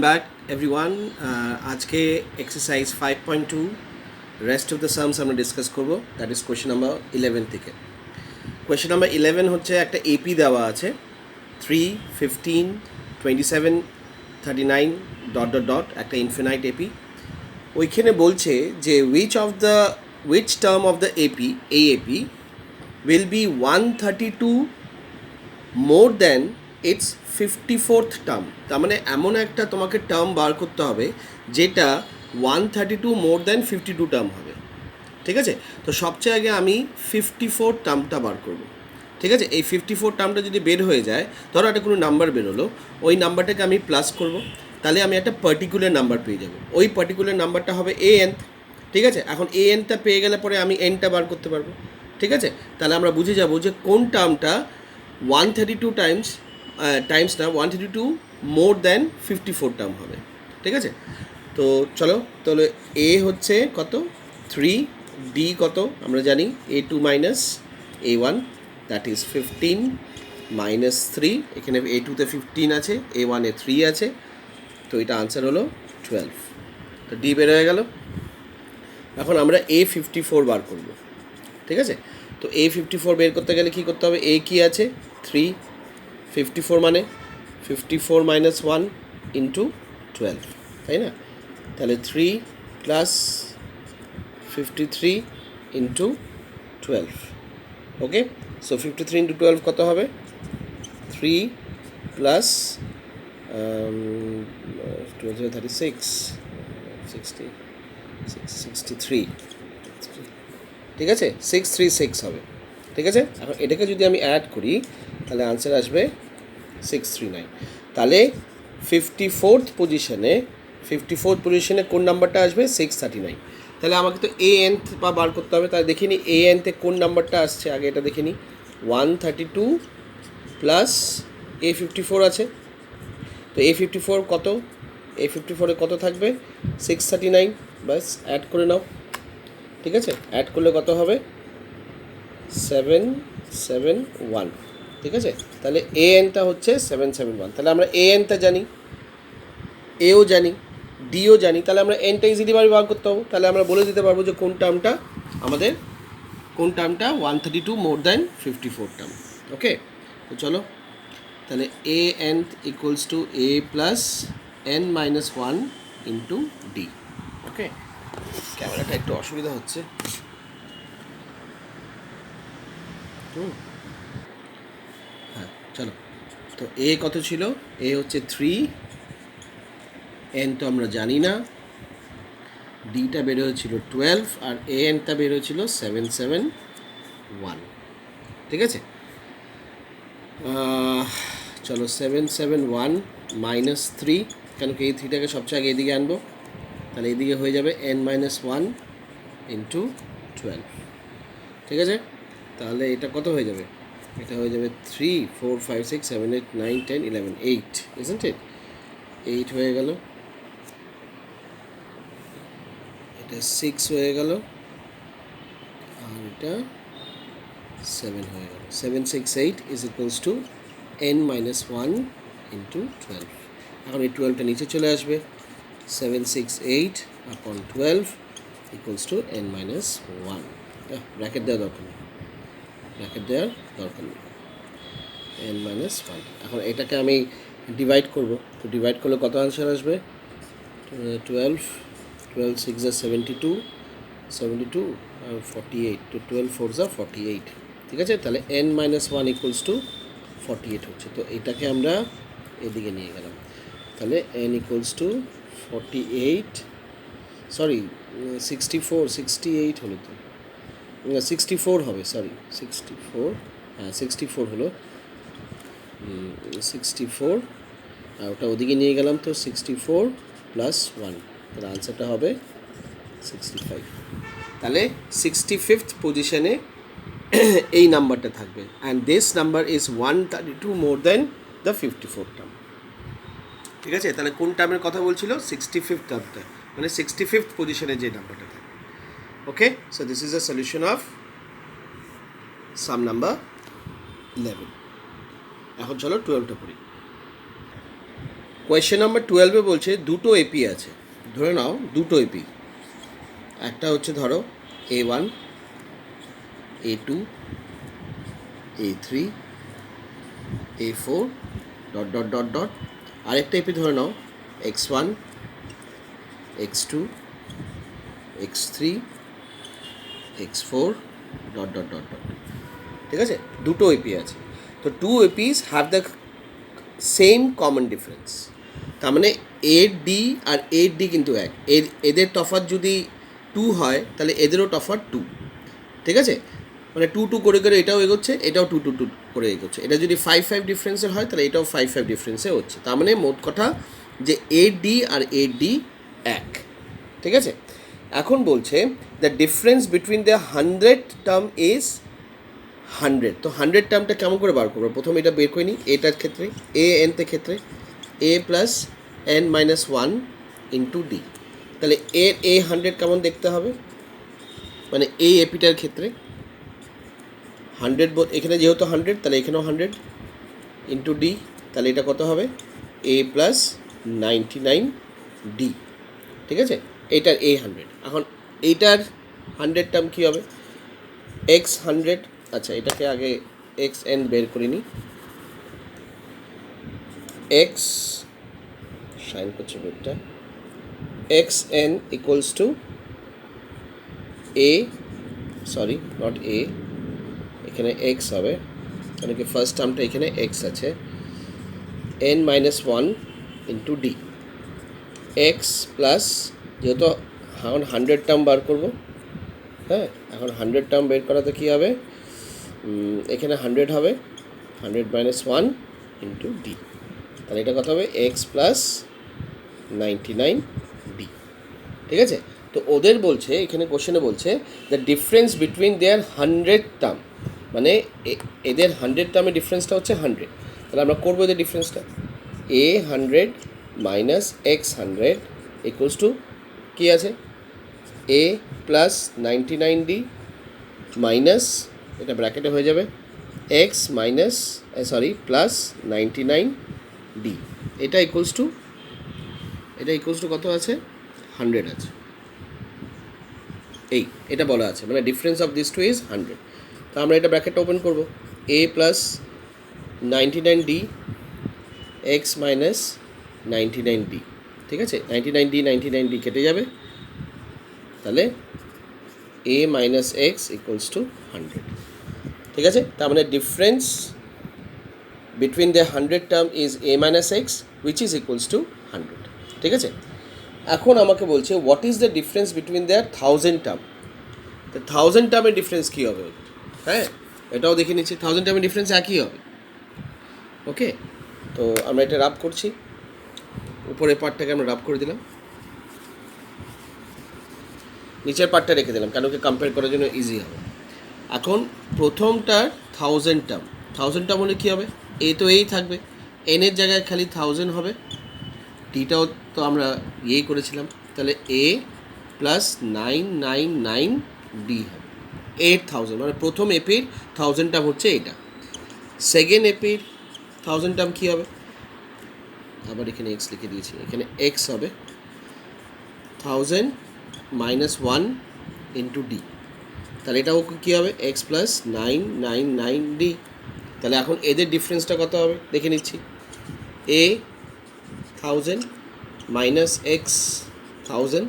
back everyone. আজকে exercise 5.2 rest of the sums আমরা discuss করব। দ্যাট ইজ কোয়েশ্চেন নাম্বার 11 থেকে। কোয়েশ্চেন নাম্বার 11 হচ্ছে একটা এপি দেওয়া আছে 3, 15, 27, 39 ডট ডট ডট একটা ইনফিনাইট এপি। ওইখানে বলছে যে which term of the AP will be 132 more than its 54th term. তার মানে এমন একটা তোমাকে টার্ম বার করতে হবে যেটা 132 মোর দ্যান 52 টার্ম হবে। ঠিক আছে, তো সবচেয়ে আগে আমি 54 টার্মটা বার করব। ঠিক আছে, এই 54 টার্মটা যদি বের হয়ে যায়, ধরো একটা কোনো নাম্বার বেরোলো, ওই নাম্বারটাকে আমি প্লাস করব, তাহলে আমি একটা পার্টিকুলার নাম্বার পেয়ে যাব। ওই পার্টিকুলার নাম্বারটা হবে nth। ঠিক আছে, এখন nটা পেয়ে গেলে পরে আমি nটা বার করতে পারবো। ঠিক আছে, তাহলে আমরা বুঝে যাব যে কোন টার্মটা 132 টাইমস না 132 মোর দ্যান 54 টার্ম হবে। ঠিক আছে, তো চলো তাহলে এ হচ্ছে কত 3, ডি কত আমরা জানি A2 minus A1 that is 15 minus 3, এখানে A2তে 15 আছে, A1-এ 3 আছে, তো এটা আনসার হলো 12। তো ডি বের হয়ে গেল। এখন আমরা A54 বার করব। ঠিক আছে, তো A54 বের করতে গেলে কী করতে হবে? এ কী আছে 3, 54 মানে 54 মাইনাস 1 ইন্টু 12, তাই না? তাহলে 3 প্লাস 53 ইন্টু 12। ওকে, সো 53 ইন্টু 12 কত হবে? 3 প্লাস 36 60 63। ঠিক আছে, 636 হবে। ঠিক আছে, এখন এটাকে যদি আমি অ্যাড করি তাহলে আনসার আসবে 639। তাহলে 54th পজিশনে কোন নাম্বারটা আসবে? 639। তাহলে আমাকে তো nth বা বার করতে হবে। তাহলে দেখিনি nth কোন নাম্বারটা আসছে, আগে এটা দেখিনি। 132 প্লাস A54 আছে, তো A54 কত? A54-এ কত থাকবে? 639। বাস অ্যাড করে নাও। ঠিক আছে, অ্যাড করলে কত হবে? 771। ঠিক আছে, তাহলে nটা হচ্ছে 771। তাহলে আমরা nটা জানি, এও জানি, ডিও জানি, তাহলে আমরা nটা ইজিলি বার করতে হবে। তাহলে আমরা বলে দিতে পারবো যে কোন টার্মটা 132 মোর দ্যান 54 টার্ম। ওকে, তো চলো তাহলে nth equals to a plus n minus 1 into D. Okay, ক্যামেরাটা একটু অসুবিধা হচ্ছে। হ্যাঁ চলো, তো এ কত ছিল? এ হচ্ছে 3, এন তো আমরা জানি না, ডিটা বের হয়েছিল 12, আর এ এনটা বের হয়েছিল 771। ঠিক আছে, চলো 771 মাইনাস 3, কেন কি এই 3টাকে সবচেয়ে আগে এদিকে আনবো, তাহলে এদিকে হয়ে যাবে n মাইনাস 1 ইন্টু 12। ঠিক আছে, তাহলে এটা কত হয়ে যাবে? এটা হয়ে যাবে 3, 4, 5, 6, 7, 8, 9, 10, 11, 8, isn't it? 8 হয়ে গেল, এটা 6 হয়ে গেল, আর এটা 7 হয়ে গেল। 768 is equals two n minus 1 into 12। এখন এই 12টা নিচে চলে আসবে, 768 আপন 12 equals to n minus 1। Bracket দেওয়ার দরকার নেই, n মাইনাস 1। এখন এটাকে আমি ডিভাইড করব, তো ডিভাইড করলে কত আনসার আসবে? 12 6 are 72 আর 48, তো 12 4 are 48। ঠিক আছে, তাহলে n মাইনাস 1 ইকুয়ালস টু 48 হচ্ছে। তো এটাকে আমরা এদিকে নিয়ে গেলাম, তাহলে n ইকুয়ালস টু 48, সরি 68 হলো, তো 64 হবে, সরি 64, হ্যাঁ 64 হলো, 64, আর ওটা ওদিকে নিয়ে গেলাম, তো 64 প্লাস 1, তাহলে আনসারটা হবে 65। তাহলে 65th পজিশনে এই নাম্বারটা থাকবে, and this number is 132 more than the 54 term. ঠিক আছে, তাহলে কোন টার্মের কথা বলছিল? 65th টার্মটা, মানে 65th পজিশনে যে নাম্বারটা থাকবে। Okay, so this is the solution of sum number 11। এখন চলো 12টা পড়ি। কোয়েশ্চেন নাম্বার 12-এ বলছে দুটো এপি আছে, ধরে নাও দুটো এপি, একটা হচ্ছে ধরো A1, A2, A3, A4 dot dot dot dot, আরেকটা এপি ধরে নাও X1, X2, X3, X4 dot dot dot dot. ঠিক আছে, দুটো এপি আছে, তো two APs have the same common difference. তার মানে A D R A D কিন্তু এক, এদের তফাৎ যদি 2 হয় তাহলে এদেরও তফাৎ 2। ঠিক আছে, মানে 2 করে করে এটাও এগোচ্ছে, এটাও 2 করে এগোচ্ছে। এটা যদি 5 ডিফারেন্সের হয় তাহলে এটাও 5 ডিফারেন্সে হচ্ছে। তার মানে মোট কথা যে AD আর AD এক। ঠিক আছে, এখন বলছে the difference between the 100 term is 100। তো 100 টার্মটা কেমন করে বার করবো? প্রথমে এটা বের করে নিই, এটার ক্ষেত্রে AN-তে ক্ষেত্রে A plus N-1 into D। তাহলে এর A100 কেমন দেখতে হবে, মানে এই এপিটার ক্ষেত্রে 100, এখানে যেহেতু 100 তাহলে এখানেও 100 ইন্টু D, তাহলে এটা কত হবে A প্লাস 99D। ঠিক আছে, এইটার A100। এখন এইটার 100 টার্ম কী হবে? X100, আচ্ছা এটাকে আগে XN বের করে নিই। X সাইন করছে বোর্ডটা, XN equals to A, sorry not A, এখানে X হবে, কারণ কি ফার্স্ট টার্মটা এখানে X আছে, N-1 into D। X plus, যেহেতু এখন 100 টার্ম বার করবো, হ্যাঁ এখন 100 টার্ম বের করাতে কী হবে, এখানে 100 হবে, 100 - 1 ইন্টু D, তাহলে এটা কত হবে X প্লাস 99D। ঠিক আছে, তো ওদের বলছে এখানে কোশ্চেনে বলছে the difference between there 100 term, মানে এদের 100 টার্মের ডিফারেন্সটা হচ্ছে 100। তাহলে আমরা করবো এদের ডিফারেন্সটা, A100 minus X100 equals to কী আছে, A প্লাস 99D মাইনাস, এটা ব্র্যাকেটে হয়ে যাবে X মাইনাস প্লাস 99D, এটা ইকুয়ালস টু কত আছে, 100 আছে। এটা বলা আছে, মানে difference of this two is 100। তো আমরা এটা ব্র্যাকেটটা ওপেন করব, A plus 99D X minus 99D। ঠিক আছে, 99D কেটে যাবে, তাহলে A minus X equals to 100। ঠিক আছে, তার মানে difference between the 100 term is A minus X which is equals to 100। ঠিক আছে, এখন আমাকে বলছে what is the difference between the 1000 term. তো 1000 টার্মের ডিফারেন্স কী হবে, হ্যাঁ এটাও দেখে নিচ্ছি, 1000 টার্মের ডিফারেন্স একই হবে। ওকে, তো আমরা এটা রাব করছি, উপরের পার্টটাকে আমরা রাব করে দিলাম, নিচের পার্টটা রেখে দিলাম, কেন কি কম্পেয়ার করার জন্য ইজি হবে। এখন প্রথমটার 1000 টার্ম হলে কী হবে, এ তো এই থাকবে, এনের জায়গায় খালি 1000 হবে, টিটাও তো আমরা ইয়েই করেছিলাম, তাহলে A প্লাস 999D হবে, 8000, মানে প্রথম এপির 1000 টার্ম হচ্ছে এটা। সেকেন্ড এপির 1000 টার্ম কী হবে, আবার এখানে X লিখে দিয়েছি, এখানে X হবে 1000 মাইনাস 1 ইন্টু D, তাহলে এটাও কী হবে X প্লাস 999D। তাহলে এখন এদের ডিফারেন্সটা কত হবে দেখে নিচ্ছি, A 1000 minus X 1000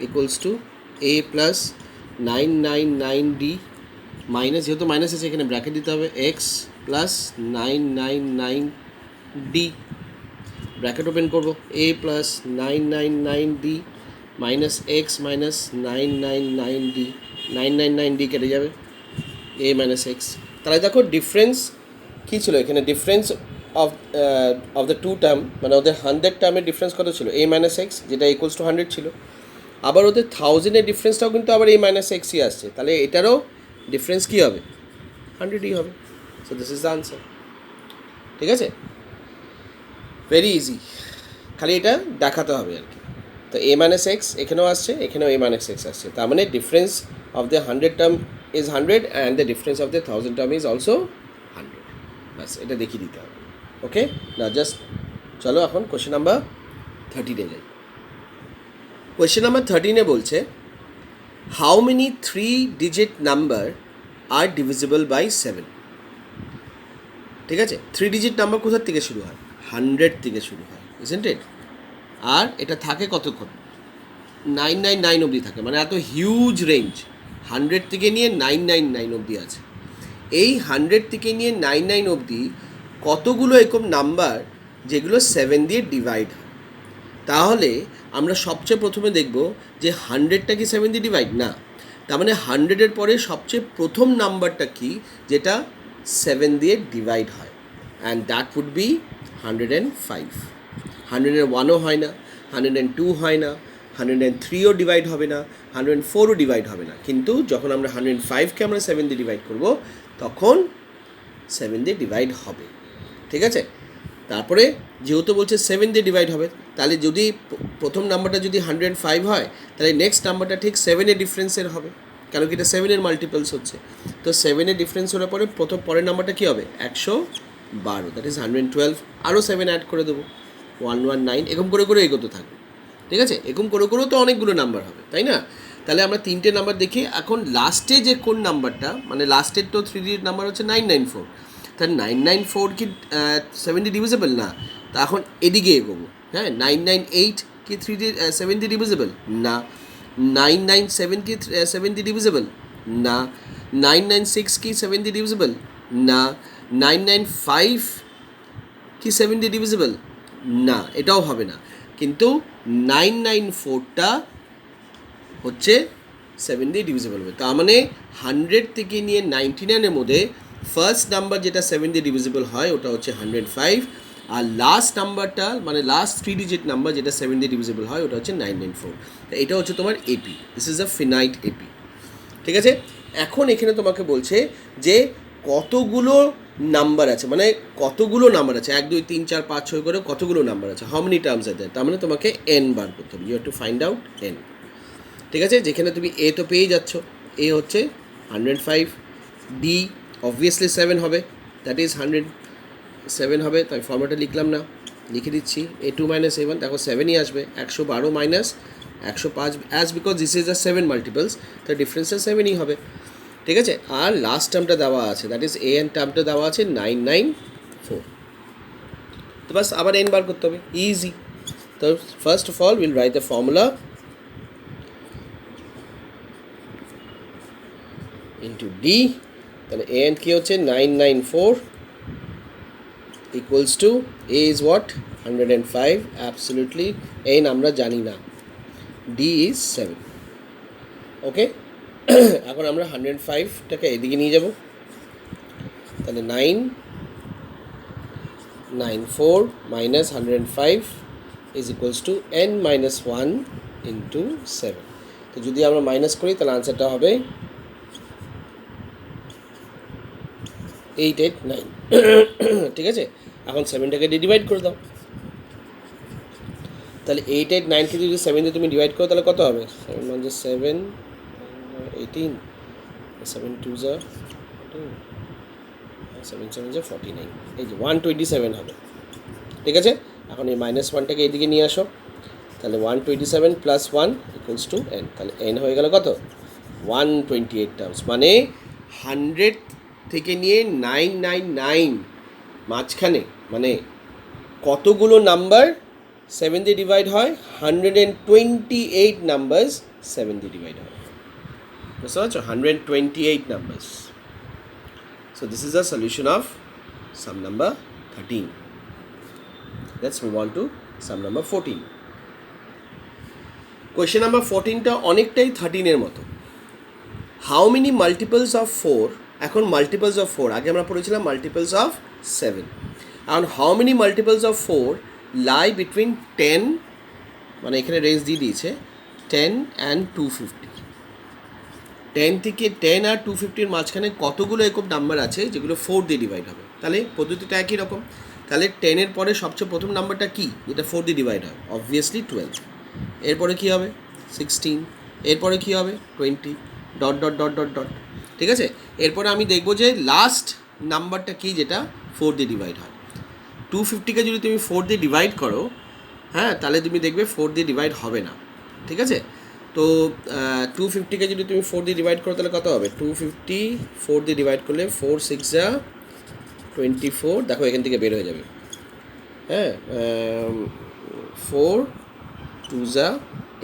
equals to A plus 999D minus, যেহেতু মাইনাস আছে এখানে ব্র্যাকেট দিতে হবে, X plus 999D, bracket open করবো, A plus 999D minus X minus 999D কেটে যাবে, A মাইনাস X। তাহলে দেখো ডিফারেন্স কী ছিল এখানে, difference of the two term, মানে ওদের 100 টার্মের ডিফারেন্স কত ছিল, A মাইনাস X, যেটা ইকুয়ালস টু 100 ছিল। আবার ওদের 1000-এর ডিফারেন্সটাও কিন্তু আবার A মাইনাস Xই আসছে, তাহলে এটারও ডিফারেন্স কী হবে, 100ই হবে। So this is the answer. ঠিক আছে, ভেরি ইজি, খালি এটা দেখাতে হবে আর কি। তো A মাইনাস X এখানেও আসছে, এখানেও A মাইনাস X আসছে, তার মানে difference of the 100 term is 100 and the difference of the 1000 term is also 100। বাস এটা দেখিয়ে দিতে হবে। ওকে, না জাস্ট চলো এখন কোয়েশ্চেন নাম্বার 13-এ যাই। কোয়েশ্চেন নাম্বার 13-এ বলছে how many 3-digit number are divisible by 7। ঠিক আছে, 3-digit নাম্বার কোথার থেকে শুরু হয়? 100 থেকে শুরু হয়, ইজন্ট ইট? আর এটা থাকে কতক্ষণ? 999 অবধি থাকে, মানে এত হিউজ রেঞ্জ, 100 থেকে নিয়ে 999 অবধি আছে। এই 100 থেকে নিয়ে 99 অবধি কতগুলো এরকম নাম্বার যেগুলো 7 দিয়ে ডিভাইড হয়? তাহলে আমরা সবচেয়ে প্রথমে দেখব যে 100টা কি 7 দিয়ে ডিভাইড? না। তার মানে 100-এর পরে সবচেয়ে প্রথম নাম্বারটা কি যেটা 7 দিয়ে ডিভাইড হয়? And that would be 105। 101ও হয় না, 102 হয় না, 103ও ডিভাইড হবে না, 104ও ডিভাইড হবে না। কিন্তু যখন আমরা 105কে আমরা 7 দিয়ে ডিভাইড করব তখন 7 দিয়ে ডিভাইড হবে। ঠিক আছে, তারপরে যেহেতু বলছে 7 দিয়ে ডিভাইড হবে, তাহলে যদি প্রথম নাম্বারটা যদি 105 হয় তাহলে নেক্সট নাম্বারটা ঠিক 7-এর ডিফারেন্সের হবে, কেন কি এটা 7-এর মাল্টিপলস হচ্ছে। তো 7-এর ডিফারেন্স হওয়ার পরে পরের নাম্বারটা কী হবে? 112, দ্যাট ইজ 112। আরও 7 অ্যাড করে দেবো, 119, এরকম করে করে এগোতে থাকবে। ঠিক আছে, এরকম করে করেও তো অনেকগুলো নাম্বার হবে, তাই না? তাহলে আমরা 3টে নাম্বার দেখি। এখন লাস্টে যে কোন নাম্বারটা, মানে লাস্টের তো 3-digit নাম্বার হচ্ছে 994, তাহলে 994 কি 70 ডিভিজিবল? না। তা এখন এদিকে এগোবো। হ্যাঁ, 998 কি 70 ডিভিজিবল? না। 997 কি 70 ডিভিজিবল? না। 996 কি 70 ডিভিজিবল? না। 995 কি 70 ডিভিজিবল? না, এটাও হবে না। কিন্তু 994টা হচ্ছে 7 দিয়ে ডিভিজিবল হবে। তার মানে 100 থেকে নিয়ে 99-এর মধ্যে ফার্স্ট নাম্বার যেটা 7 দিয়ে ডিভিজিবল হয় ওটা হচ্ছে 105, আর লাস্ট নাম্বারটা মানে লাস্ট 3-digit নাম্বার যেটা 7 দিয়ে ডিভিজিবল হয় ওটা হচ্ছে 994। এটা হচ্ছে তোমার AP, this is a finite AP. ঠিক আছে, এখন এখানে তোমাকে বলছে যে কতগুলো নাম্বার আছে, মানে কতগুলো নাম্বার আছে, 1 2 3 4 5 6 করে কতগুলো নাম্বার আছে, how many terms are that. তার মানে তোমাকে এন বার করতে হবে, you have to find out N. ঠিক আছে, যেখানে তুমি এ তো পেয়েই যাচ্ছ, এ হচ্ছে 105, ডি অবভিয়াসলি 7 হবে, দ্যাট ইজ 107 হবে। তাই ফর্মেটটা লিখলাম না, লিখে দিচ্ছি A2 - A1, দেখো 7ই আসবে। 112 minus 105, as because this is a 7 multiples, তার ডিফারেন্সটা 7ই হবে। ঠিক আছে, আর লাস্ট টার্মটা দেওয়া আছে, দ্যাট ইজ এ এন টার্মটা দেওয়া আছে 994। তো বাস আবার এন বার করতে হবে, ইজি। তো first of all will write the formula into D. তাহলে এ এন কি হচ্ছে 994 equals to a is what 105, absolutely, n আমরা জানি না, d is 7। ওকে, এখন আমরা 105টাকে এদিকে নিয়ে যাব, তাহলে 994 minus 105 is equals to n minus 1 into 7। তো যদি আমরা মাইনাস করি তাহলে আনসারটা হবে 889। ঠিক আছে, এখন 7টাকে ডিভাইড করে দাও, তাহলে 889কে যদি 7 দিয়ে তুমি ডিভাইড করো তাহলে কত হবে? 7 1 = 7, 18, 7 2 = 7 7 = 49, এই যে 127 হবে। ঠিক আছে, এখন এই -1টাকে এদিকে নিয়ে আসো, তাহলে 127 + 1 = n, তাহলে n হয়ে গেল কত? 128 টার্মস। মানে 100 থেকে নিয়ে 999 মাঝখানে মানে কতগুলো নাম্বার 7 দিয়ে ডিভাইড হয়? 128 নাম্বারস 7 দিয়ে ডিভাইড হয়, বুঝতে পারছো? 128 numbers. So this is a solution of sum number 13। Let's move on to sum number 14। Question number 14টা অনেকটাই 13-এর মতো। হাউ মেনি মাল্টিপলস অফ 4, এখন মাল্টিপলস অফ 4, আগে আমরা পড়েছিলাম মাল্টিপলস অফ 7, এখন how many multiples of 4 lie between 10, মানে এখানে রেঞ্জ দিয়ে দিয়েছে 10 and 250। 10 থেকে 10 আর 250-র মাঝখানে কতগুলো এরকম নাম্বার আছে যেগুলো 4 দিয়ে ডিভাইড হবে? তাহলে পদ্ধতিটা একই রকম। তাহলে 10-এর পরে সবচেয়ে প্রথম নাম্বারটা কি যেটা 4 দিয়ে ডিভাইড হয়? অবভিয়াসলি 12। এরপরে কী হবে? 16। এরপরে কী হবে? 20, dot dot dot dot dot. ঠিক আছে, এরপরে আমি দেখব যে লাস্ট নাম্বারটা কি যেটা 4 দিয়ে ডিভাইড হয়। 250কে যদি তুমি 4 দিয়ে ডিভাইড করো, হ্যাঁ, তাহলে তুমি দেখবে 4 দিয়ে ডিভাইড হবে না, ঠিক আছে? তো 250কে যদি তুমি 4 দিয়ে ডিভাইড করো তাহলে কত হবে? 250 4 দিয়ে ডিভাইড করলে 4 6 যা 24, দেখো এখান থেকে বের হয়ে যাবে, হ্যাঁ, 4 2 যা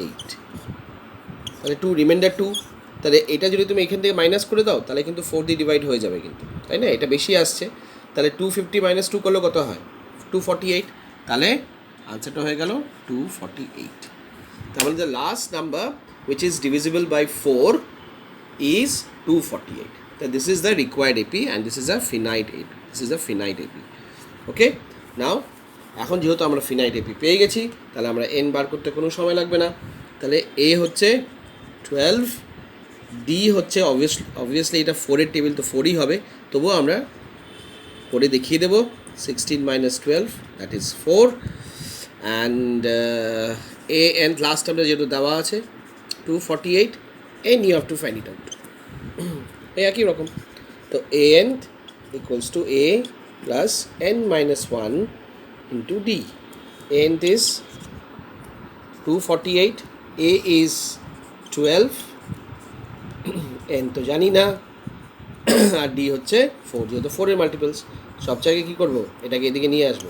8, তাহলে 2 রিমাইন্ডার 2, তাহলে এটা যদি তুমি এখান থেকে মাইনাস করে দাও তাহলে কিন্তু 4 দিয়ে ডিভাইড হয়ে যাবে কিন্তু, তাই না? এটা বেশি আসছে, তাহলে 250 মাইনাস 2 করলে কত হয়? 248, তাহলে আনসারটা হয়ে গেল 248। তাহলে the last number which is divisible by 4 is 248. So this is the required AP and this is a finite AP. This is a finite AP. Okay? Now এখন যেহেতু আমরা ফিনাইট এপি পেয়ে গেছি, তাহলে আমরা এন বার করতে কোনো সময় লাগবে না। তাহলে এ হচ্ছে 12, ডি হচ্ছে অবভিয়াসলি এটা 4-এর টেবিল, তো 4ই হবে, তবুও আমরা করে দেখিয়ে দেবো। 16 minus 12 that is 4, and A N last টার্মটা যেহেতু দেওয়া আছে 248, and you have to find it out, এই একই রকম। তো A N equals to A plus N minus 1 into D. And is 248, A is 12, N তো জানি না, আর D হচ্ছে 4, যেহেতু 4-এর মাল্টিপলস, সব জায়গায় কী করবো? এটাকে এদিকে নিয়ে আসবো,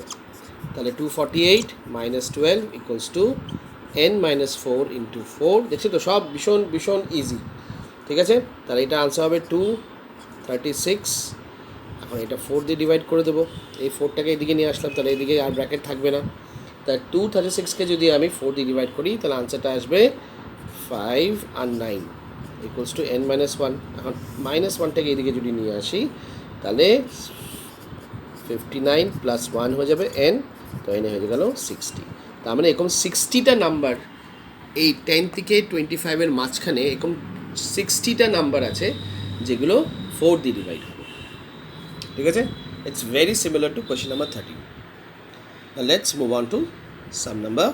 তাহলে 248 minus 12 equals to N minus 4 into 4, দেখছি তো সব ভীষণ ভীষণ ইজি, ঠিক আছে? তাহলে এটা আনসার হবে 236। এখন এটা 4 দিয়ে ডিভাইড করে দেবো, এই 4টাকে এদিকে নিয়ে আসলাম, তাহলে এদিকে আর ব্র্যাকেট থাকবে না, তাই 236কে যদি আমি 4 দিয়ে ডিভাইড করি তাহলে আনসারটা আসবে 5 আর 9 ইকুয়ালস টু n মাইনাস 1। এখন মাইনাস 1টাকে এদিকে যদি নিয়ে আসি তাহলে 59 প্লাস 1 হয়ে যাবে n, তো n হয়ে গেল 60। তার মানে এরকম 60টা নাম্বার, এই 10 থেকে 25-এর মাঝখানে এরকম 60টা নাম্বার আছে যেগুলো 4 দিয়ে ডিভাইড হবে, ঠিক আছে? It's very similar to question number 13. Now let's move on to sum number